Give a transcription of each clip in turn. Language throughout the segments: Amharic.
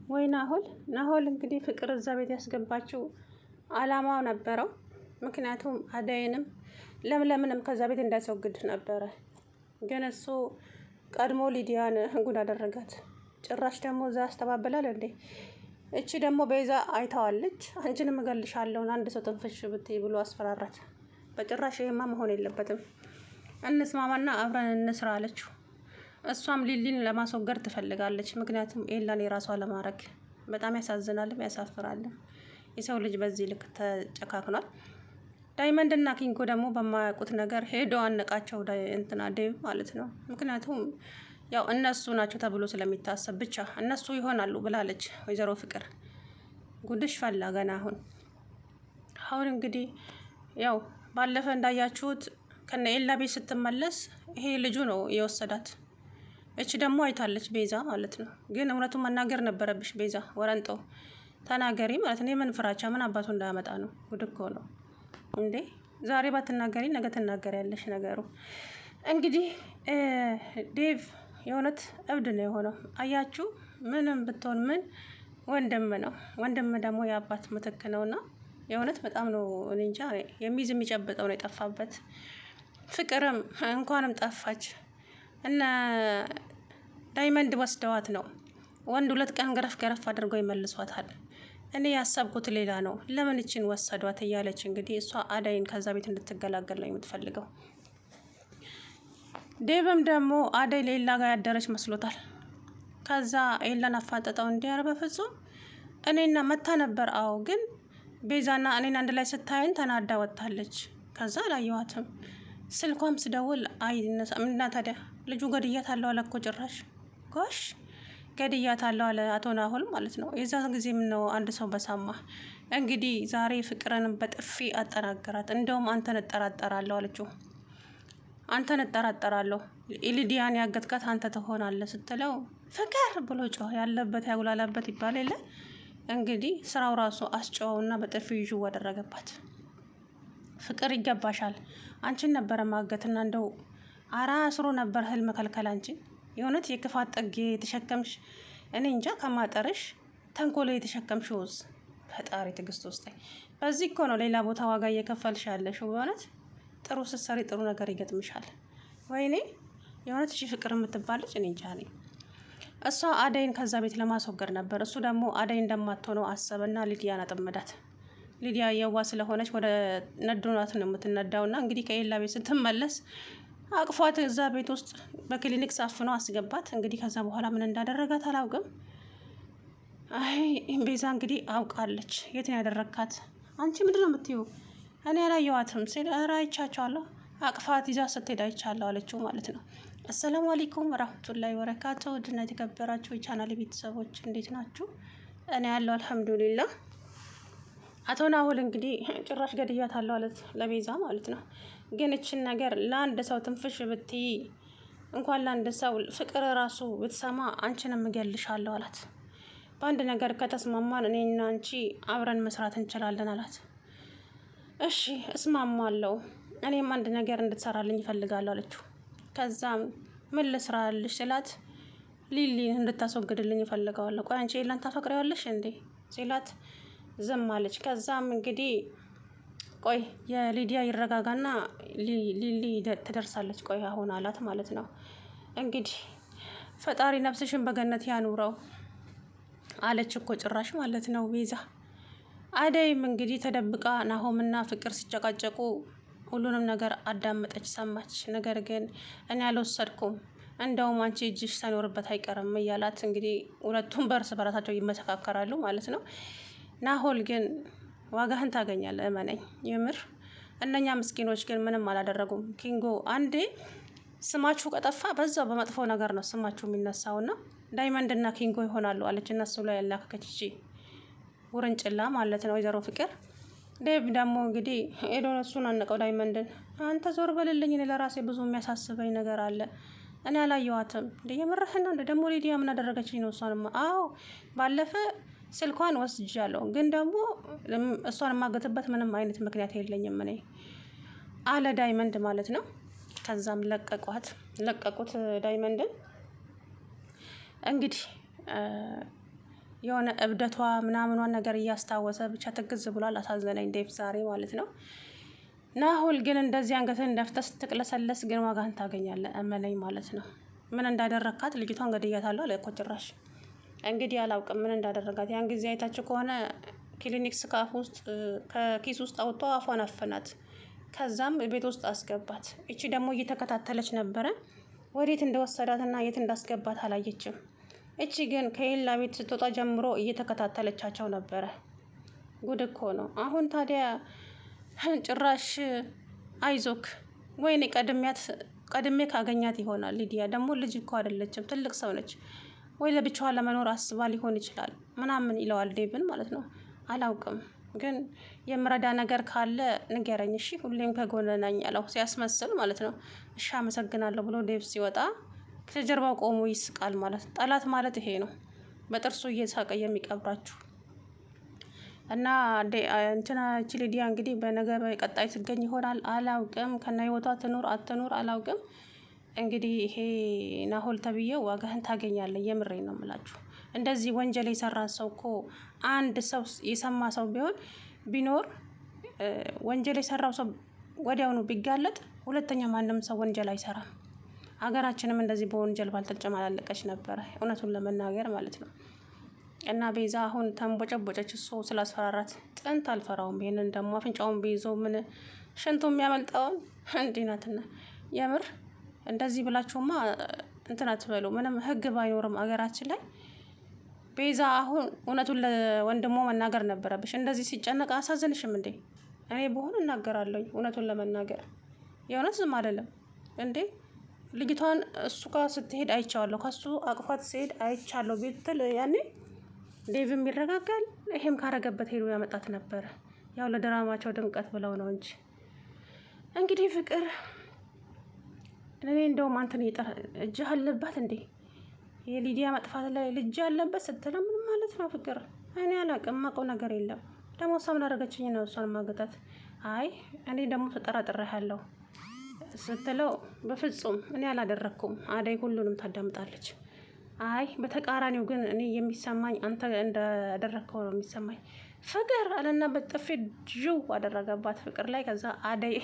ወይ ናሆል እንግዲህ ፍቅር እዛ ቤት ያስገባችው አላማው ነበረው። ምክንያቱም አደይንም ለምለምንም ከዛ ቤት እንዳስወግድ ነበረ። ግን እሱ ቀድሞ ሊዲያን ጉድ አደረጋት። ጭራሽ ደግሞ እዛ ያስተባብላል እንዴ! እቺ ደግሞ ቤዛ አይታዋለች። አንቺንም እገልሻለሁ አንድ ሰው ትንፍሽ ብትይ ብሎ አስፈራራት። በጭራሽ ይሄማ መሆን የለበትም፣ እንስማማና አብረን እንስራ አለችው። እሷም ሊሊን ለማስወገድ ትፈልጋለች። ምክንያቱም ኤላን የራሷ ለማድረግ። በጣም ያሳዝናልም ያሳፍራልም። የሰው ልጅ በዚህ ልክ ተጨካክኗል። ዳይመንድ እና ኪንጎ ደግሞ በማያውቁት ነገር ሄዶ አነቃቸው። እንትና ዴቭ ማለት ነው። ምክንያቱም ያው እነሱ ናቸው ተብሎ ስለሚታሰብ ብቻ እነሱ ይሆናሉ ብላለች ወይዘሮ ፍቅር። ጉድሽ ፈላ ገና አሁን እንግዲህ ያው ባለፈ እንዳያችሁት ከነ ኤላ ቤት ስትመለስ ይሄ ልጁ ነው የወሰዳት። እቺ ደግሞ አይታለች ቤዛ ማለት ነው። ግን እውነቱን መናገር ነበረብሽ ቤዛ፣ ወረንጦ ተናገሪ ማለት ነው። የምን ፍራቻ ምን አባቱ እንዳያመጣ ነው? ጉድ እኮ ነው እንዴ! ዛሬ ባትናገሪ ነገ ትናገሪያለሽ። ነገሩ እንግዲህ ዴቭ የእውነት እብድ ነው የሆነው። አያችሁ፣ ምንም ብትሆን ምን ወንድም ነው። ወንድም ደግሞ የአባት ምትክ ነውና የእውነት በጣም ነው እኔ እንጃ። የሚይዝ የሚጨብጠው ነው የጠፋበት። ፍቅርም እንኳንም ጠፋች እና ዳይመንድ ወስደዋት ነው። ወንድ 2 ቀን ገረፍ አድርገው ይመልሷታል። እኔ ያሰብኩት ሌላ ነው። ለምን እቺን ወሰዷት እያለች እንግዲህ እሷ አዳይን ከዛ ቤት እንድትገላገል ነው የምትፈልገው። ዴቭም ደግሞ አዳይ ሌላ ጋር ያደረች መስሎታል። ከዛ ኤላን አፋጠጠው። እንዲያረ በፍጹም እኔና መታ ነበር። አዎ ግን ቤዛና እኔን አንድ ላይ ስታይን ተናዳ ወጣለች። ከዛ አላየዋትም። ስልኳም ስደውል አይነሳም። እና ታዲያ ልጁ ገድያታለሁ አለ እኮ ጭራሽ። ጎሽ ገድያታለሁ አለ አቶ ናሆል ማለት ነው። የዛ ጊዜ ምን ነው አንድ ሰው በሳማ። እንግዲህ ዛሬ ፍቅርን በጥፊ አጠናገራት። እንደውም አንተን እጠራጠራለሁ አለችው። አንተን እጠራጠራለሁ ሊዲያን ያገትካት አንተ ትሆናለህ ስትለው ፍቅር ብሎ ጮህ። ያለበት ያጉላላበት ይባል የለ እንግዲህ ስራው ራሱ አስጨዋውና በጥፊ ይዥው አደረገባት። ፍቅር ይገባሻል። አንቺን ነበረ ማገትና እንደው አስሮ ነበር ህልም ከልከል። አንቺን የእውነት የክፋት ጥግ የተሸከምሽ እኔ እንጃ ከማጠርሽ ተንኮሎ የተሸከምሽ ውዝ ፈጣሪ ትዕግስት ውስጥ። በዚህ እኮ ነው ሌላ ቦታ ዋጋ እየከፈልሽ ያለሽ። በእውነት ጥሩ ስትሰሪ ጥሩ ነገር ይገጥምሻል። ወይኔ የእውነት እሺ ፍቅር የምትባለች እኔ እንጃ ነኝ። እሷ አደይን ከዛ ቤት ለማስወገድ ነበር። እሱ ደግሞ አደይ እንደማትሆነው አሰበና ሊዲያን አጠመዳት። ሊዲያ የዋ ስለሆነች ወደ ነዶናት ነው የምትነዳውና እንግዲህ ከኤላ ቤት ስትመለስ አቅፏት እዛ ቤት ውስጥ በክሊኒክ ሳፍኖ አስገባት። እንግዲህ ከዛ በኋላ ምን እንዳደረጋት አላውቅም። አይ ቤዛ እንግዲህ አውቃለች። የት ነው ያደረካት? አንቺ ምንድን ነው የምትይው? እኔ ያላየዋትም ሲል ኧረ አይቻቸዋለሁ፣ አቅፋት ይዛ ስትሄድ አይቻለሁ አለችው ማለት ነው። አሰላሙ አለይኩም ወራህመቱላሂ ወበረካቱ። ውድና የተከበራችሁ የቻናል ቤተሰቦች እንዴት ናችሁ? እኔ ያለው አልሐምዱሊላህ። አቶ ናሆል እንግዲህ ጭራሽ ገድያታለሁ አለት ለቤዛ ማለት ነው። ግን እችን ነገር ለአንድ ሰው ትንፍሽ ብትይ እንኳን ለአንድ ሰው ፍቅር ራሱ ብትሰማ አንቺንም እገልሻለሁ አላት። በአንድ ነገር ከተስማማን እኔና አንቺ አብረን መስራት እንችላለን አላት። እሺ እስማማለሁ፣ እኔም አንድ ነገር እንድትሰራልኝ እፈልጋለሁ አለችው። ከዛም ምን ልስራልሽ ሲላት ሊሊን እንድታስወግድልኝ እፈልጋለሁ። ቆይ አንቺ ኤላን ታፈቅሪዋለሽ እንዴ ሲላት ዝም አለች። ከዛም እንግዲህ ቆይ የሊዲያ ይረጋጋና ሊሊ ትደርሳለች ቆይ አሁን አላት ማለት ነው። እንግዲህ ፈጣሪ ነፍስሽን በገነት ያኑረው አለች እኮ ጭራሽ ማለት ነው ቤዛ። አደይም እንግዲህ ተደብቃ ናሆምና ፍቅር ሲጨቃጨቁ ሁሉንም ነገር አዳመጠች፣ ሰማች። ነገር ግን እኔ አልወሰድኩም፣ እንደውም አንቺ እጅሽ ሳይኖርበት አይቀርም እያላት እንግዲህ ሁለቱም በርስ በራሳቸው ይመሰካከራሉ ማለት ነው። ናሆል ግን ዋጋህን ታገኛለህ እመነኝ፣ የምር እነኛ ምስኪኖች ግን ምንም አላደረጉም። ኪንጎ አንዴ ስማችሁ ከጠፋ በዛው በመጥፎ ነገር ነው ስማችሁ የሚነሳውና ዳይመንድና ኪንጎ ይሆናሉ አለች። እነሱ ላይ ያላከከች እቺ ውርንጭላ ማለት ነው ወይዘሮ ፍቅር። ዴቭ ደግሞ እንግዲህ ሄዶ እሱን አነቀው ዳይመንድን። አንተ ዞር በልልኝ፣ እኔ ለራሴ ብዙ የሚያሳስበኝ ነገር አለ። እኔ አላየዋትም። የምርህና ደግሞ ሊዲያ ምን አደረገችኝ ነው? እሷንማ አዎ ባለፈ ስልኳን ወስጃለሁ፣ ግን ደግሞ እሷን የማገትበት ምንም አይነት ምክንያት የለኝም እኔ አለ ዳይመንድ ማለት ነው። ከዛም ለቀቁት ዳይመንድን። እንግዲህ የሆነ እብደቷ ምናምኗን ነገር እያስታወሰ ብቻ ትግዝ ብሏል። አሳዘነኝ ዴቭ ዛሬ ማለት ነው። ናሆል ግን እንደዚህ አንገትን ደፍተህ ስትቅለሰለስ ግን ዋጋህን ታገኛለህ፣ እመነኝ ማለት ነው። ምን እንዳደረካት ልጅቷን ገድያታለሁ አለ እኮ ጭራሽ። እንግዲህ አላውቅም ምን እንዳደረጋት። ያን ጊዜ አይታችሁ ከሆነ ክሊኒክስ ከኪስ ውስጥ አውጥቶ አፏን አፈናት። ከዛም ቤት ውስጥ አስገባት። እቺ ደግሞ እየተከታተለች ነበረ። ወዴት እንደወሰዳትና የት እንዳስገባት አላየችም። እቺ ግን ከኤላ ቤት ስትወጣ ጀምሮ እየተከታተለቻቸው ነበረ። ጉድ እኮ ነው። አሁን ታዲያ ጭራሽ አይዞክ፣ ወይኔ ቀድሜ ካገኛት ይሆናል። ሊዲያ ደግሞ ልጅ እኮ አይደለችም፣ ትልቅ ሰው ነች። ወይ ለብቻዋ ለመኖር አስባ ሊሆን ይችላል ምናምን ይለዋል ዴቭን ማለት ነው። አላውቅም ግን የምረዳ ነገር ካለ ንገረኝ እሺ፣ ሁሌም ከጎን ነኝ ያለው ሲያስመስል ማለት ነው። እሺ አመሰግናለሁ ብሎ ዴቭ ሲወጣ ከጀርባው ቆሞ ይስቃል ማለት ነው። ጠላት ማለት ይሄ ነው፣ በጥርሱ እየሳቀ የሚቀብራችሁ። እና እንትና እቺ ሊዲያ እንግዲህ በነገ በቀጣይ ትገኝ ይሆናል አላውቅም። ከነ ህይወቷ ትኑር አትኑር አላውቅም። እንግዲህ ይሄ ናሆል ተብዬው ዋጋህን ታገኛለህ። የምሬ ነው የምላችሁ። እንደዚህ ወንጀል የሰራ ሰው እኮ አንድ ሰው የሰማ ሰው ቢኖር ወንጀል የሰራው ሰው ወዲያውኑ ቢጋለጥ ሁለተኛ ማንም ሰው ወንጀል አይሰራም። ሀገራችንም እንደዚህ በወንጀል ባልተጨማላለቀች ነበረ፣ እውነቱን ለመናገር ማለት ነው። እና ቤዛ አሁን ተንቦጨቦጨች። እሱ ስላስፈራራት ጥንት አልፈራውም። ይሄንን ደግሞ አፍንጫውን ቢይዞ ምን ሽንቱ የሚያመልጠውን እንዲህ ናትና፣ የምር እንደዚህ ብላችሁማ እንትን አትበሉ። ምንም ህግ ባይኖርም አገራችን ላይ ቤዛ አሁን እውነቱን ለወንድሞ መናገር ነበረብሽ። እንደዚህ ሲጨነቅ አሳዝንሽም እንዴ? እኔ በሆነ እናገራለሁ እውነቱን ለመናገር የእውነት ዝም አይደለም እንዴ? ልጅቷን እሱ ጋር ስትሄድ አይቻለሁ፣ ከሱ አቅፋት ሲሄድ አይቻለሁ ብትል ያኔ ዴቭም ይረጋጋል። ይሄም ካረገበት ሄዶ ያመጣት ነበረ። ያው ለድራማቸው ድምቀት ብለው ነው እንጂ እንግዲህ ፍቅር እኔ እንደውም አንተን እጅህ አለባት እንዴ የሊዲያ መጥፋት ላይ ልጅ አለበት ስትለው ምን ማለት ነው ፍቅር? እኔ አላውቅም፣ የማውቀው ነገር የለም። ደግሞ እሷ ምን አደረገችኝ ነው እሷን ማገታት? አይ እኔ ደግሞ ተጠራጥሬያለሁ ስትለው በፍጹም እኔ አላደረኩም፣ አደይ ሁሉንም ታዳምጣለች። አይ በተቃራኒው ግን እኔ የሚሰማኝ አንተ እንዳደረግከው ነው የሚሰማኝ ፍቅር አለና በጥፊ ጅው አደረገባት ፍቅር ላይ። ከዛ አደይ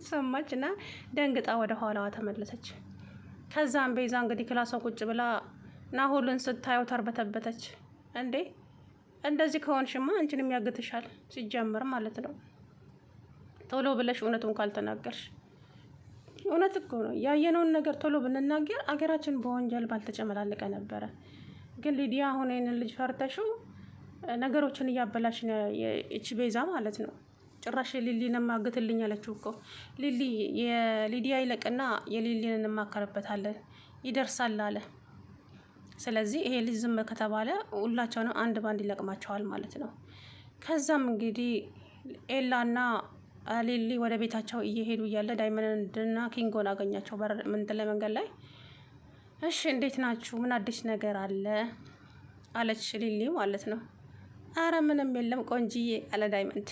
ሰማች እና ደንግጣ ወደ ኋላዋ ተመለሰች። ከዛም ቤዛ እንግዲህ ክላሷ ቁጭ ብላ ናሆልን ስታየው ተርበተበተች። እንዴ እንደዚህ ከሆንሽማ አንቺንም ያግትሻል ሲጀምር ማለት ነው። ቶሎ ብለሽ እውነቱን ካልተናገርሽ፣ እውነት እኮ ነው ያየነውን ነገር ቶሎ ብንናገር አገራችን በወንጀል ባልተጨመላለቀ ነበረ። ግን ሊዲያ አሁን ይህንን ልጅ ፈርተሽው ነገሮችን እያበላሽ እቺ ቤዛ ማለት ነው። ጭራሽ ሊሊን ማግትልኝ ያለችው እኮ የሊዲያ ይለቅና የሊሊን እንማከርበታለን ይደርሳል አለ። ስለዚህ ይሄ ልጅ ዝም ከተባለ ሁላቸውንም አንድ ባንድ ይለቅማቸዋል ማለት ነው። ከዛም እንግዲህ ኤላና ሊሊ ወደ ቤታቸው እየሄዱ እያለ ዳይመንድና ኪንጎን አገኛቸው መንገድ ላይ። እሺ እንዴት ናችሁ? ምን አዲስ ነገር አለ አለች ሊሊ ማለት ነው። አረ ምንም የለም ቆንጂዬ አለ ዳይመንድ።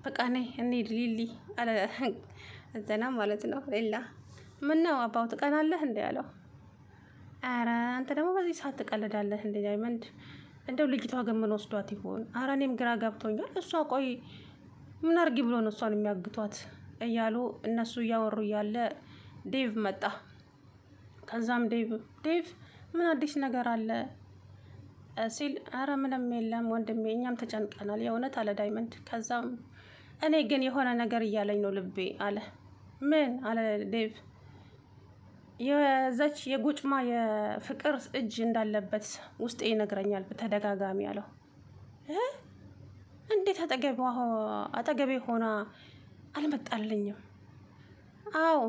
በቃ ነይ እንሂድ ሊሊ አለ እንትና ማለት ነው። ሌላ ምን ነው አባው ትቀናለህ እንዴ አለው። አረ አንተ ደግሞ በዚህ ሰዓት ትቀልዳለህ እንዴ ዳይመንድ? እንደው ልጅቷ ግን ምን ወስዷት ይሆን? አረ እኔም ግራ ገብቶኛል። እሷ ቆይ ምን አርጊ ብሎ ነው እሷን የሚያግቷት እያሉ እነሱ እያወሩ እያለ ዴቭ መጣ። ከዛም ዴቭ ምን አዲስ ነገር አለ ሲል አረ ምንም የለም ወንድሜ፣ እኛም ተጨንቀናል የእውነት አለ ዳይመንድ። ከዛም እኔ ግን የሆነ ነገር እያለኝ ነው ልቤ አለ። ምን አለ ዴቭ። የዛች የጉጭማ የፍቅር እጅ እንዳለበት ውስጤ ይነግረኛል በተደጋጋሚ አለው። እንዴት አጠገቤ ሆና አልመጣልኝም? አዎ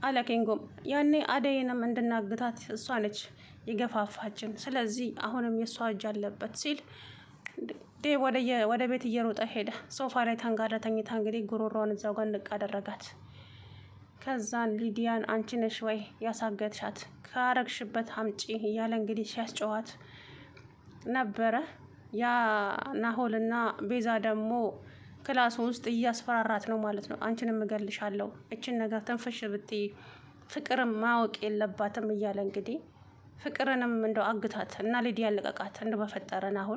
አለ ኪንጎም። ያኔ አደይንም እንድናግታት እሷ ነች የገፋፋችን፣ ስለዚህ አሁንም የእሷ እጅ አለበት ሲል ዴቭ ወደ ቤት እየሮጠ ሄደ። ሶፋ ላይ ተንጋዳ ተኝታ እንግዲህ ጉሮሯን እዛው ጋር ንቅ አደረጋት። ከዛን ሊዲያን አንቺ ነሽ ወይ ያሳገትሻት? ካረግሽበት አምጪ እያለ እንግዲህ ሲያስጨዋት ነበረ። ያ ናሆልና ቤዛ ደግሞ ክላሱ ውስጥ እያስፈራራት ነው ማለት ነው። አንቺንም እገልሻለሁ፣ እችን ነገር ትንፍሽ ብትይ ፍቅርም ማወቅ የለባትም እያለ እንግዲህ ፍቅርንም እንደው አግታት እና ሊዲያን ልቀቃት እንደው በፈጠረ ናሆል